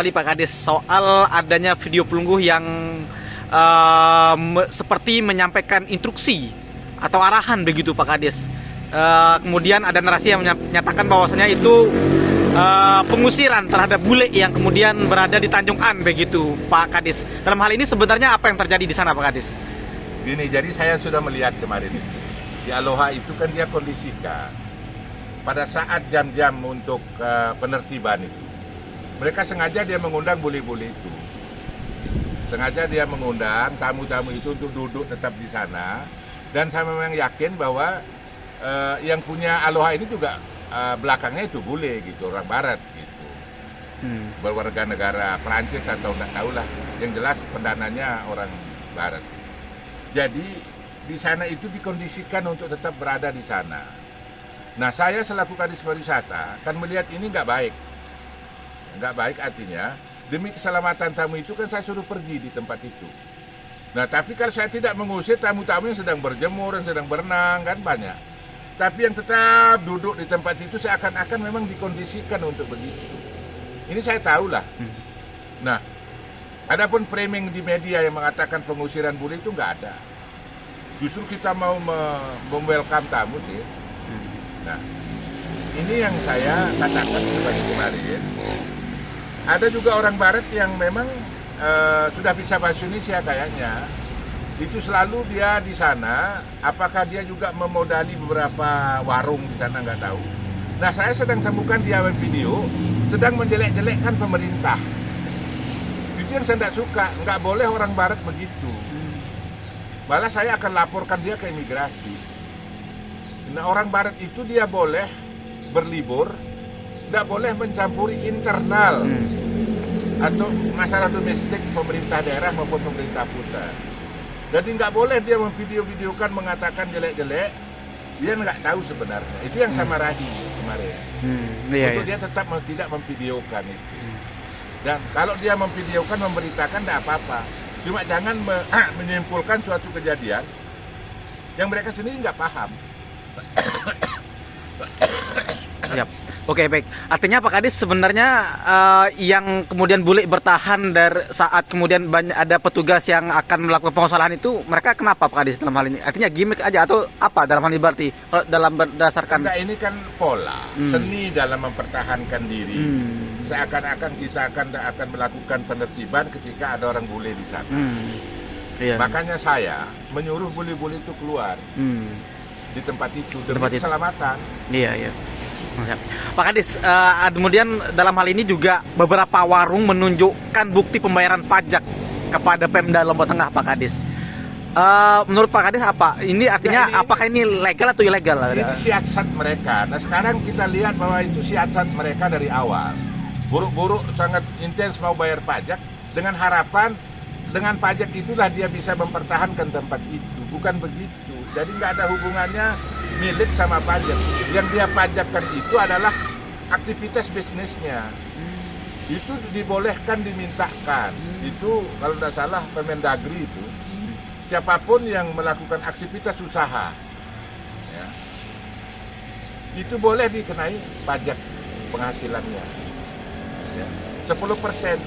Pak Kades, soal adanya video pelungguh yang seperti menyampaikan instruksi atau arahan begitu Pak Kades. Kemudian ada narasi yang menyatakan bahwasanya itu pengusiran terhadap bule yang kemudian berada di Tanjung An begitu Pak Kades. Dalam hal ini sebenarnya apa yang terjadi di sana Pak Kades? Gini, jadi saya sudah melihat kemarin itu. Di Aloha itu kan dia kondisikan pada saat jam-jam untuk penertiban itu. Mereka sengaja dia mengundang bule-bule itu. Sengaja dia mengundang tamu-tamu itu untuk duduk tetap di sana. Dan saya memang yakin bahwa yang punya Aloha ini juga belakangnya itu bule gitu, orang barat gitu. Berwarga negara Perancis atau nggak tahu lah. Yang jelas pendananya orang barat. Jadi di sana itu dikondisikan untuk tetap berada di sana. Nah, saya selaku Kadis Pariwisata kan melihat ini nggak baik. Nggak baik artinya demi keselamatan tamu itu kan saya suruh pergi di tempat itu. Nah, tapi kalau saya tidak mengusir tamu-tamu yang sedang berjemur, yang sedang berenang kan banyak. Tapi yang tetap duduk di tempat itu seakan-akan memang dikondisikan untuk begitu. Ini saya tahu lah. Nah, adapun framing di media yang mengatakan pengusiran bule itu nggak ada. Justru kita mau welcome tamu sih. Nah, ini yang saya katakan sebagai kemarin. Ada juga orang barat yang memang sudah bisa bahasa Indonesia kayaknya. Itu selalu dia di sana. Apakah dia juga memodali beberapa warung di sana nggak tahu. Nah, saya sedang temukan dia video sedang menjelek-jelekkan pemerintah. Itu yang saya tidak suka. Nggak boleh orang barat begitu. Malah saya akan laporkan dia ke imigrasi. Nah, orang barat itu dia boleh berlibur, tidak boleh mencampuri internal atau masalah domestik pemerintah daerah maupun pemerintah pusat. Jadi nggak boleh dia memvideo-videokan mengatakan jelek-jelek, dia nggak tahu sebenarnya. Itu yang saya marahi kemarin. Untuk dia tetap tidak memvideokan itu. Dan kalau dia memvideokan, memberitakan tidak apa-apa. Cuma jangan menyimpulkan suatu kejadian yang mereka sendiri nggak paham. Yap. Oke, baik. Artinya Pak Kadis sebenarnya yang kemudian bule bertahan dari saat kemudian banyak ada petugas yang akan melakukan pengosalahan itu, mereka kenapa Pak Kadis dalam hal ini? Artinya gimmick aja atau apa dalam hal ini berarti? Kalau dalam berdasarkan ini kan pola seni dalam mempertahankan diri. Seakan-akan kita akan melakukan penertiban ketika ada orang bule di sana. Iya. Makanya saya menyuruh bule-bule itu keluar di tempat itu demi keselamatan. Iya, iya. Pak Kadis, kemudian dalam hal ini juga beberapa warung menunjukkan bukti pembayaran pajak kepada Pemda Lombok Tengah, Pak Kadis. Menurut Pak Kadis apa? Ini artinya apakah ini legal atau ilegal? Ini siasat mereka. Nah, sekarang kita lihat bahwa itu siasat mereka dari awal. Buruk-buruk sangat intens mau bayar pajak dengan harapan dengan pajak itulah dia bisa mempertahankan tempat itu. Bukan begitu. Jadi nggak ada hubungannya milik sama pajak. Yang dia pajakkan itu adalah aktivitas bisnisnya. Itu dibolehkan, dimintakan. Itu kalau tidak salah Permendagri itu. Siapapun yang melakukan aktivitas usaha, ya, itu boleh dikenai pajak penghasilannya. Ya. 10%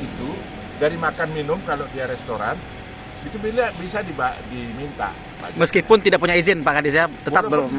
itu dari makan minum kalau dia restoran, itu bisa diminta pajak. Meskipun tidak punya izin Pak Kadis ya, tetap belum.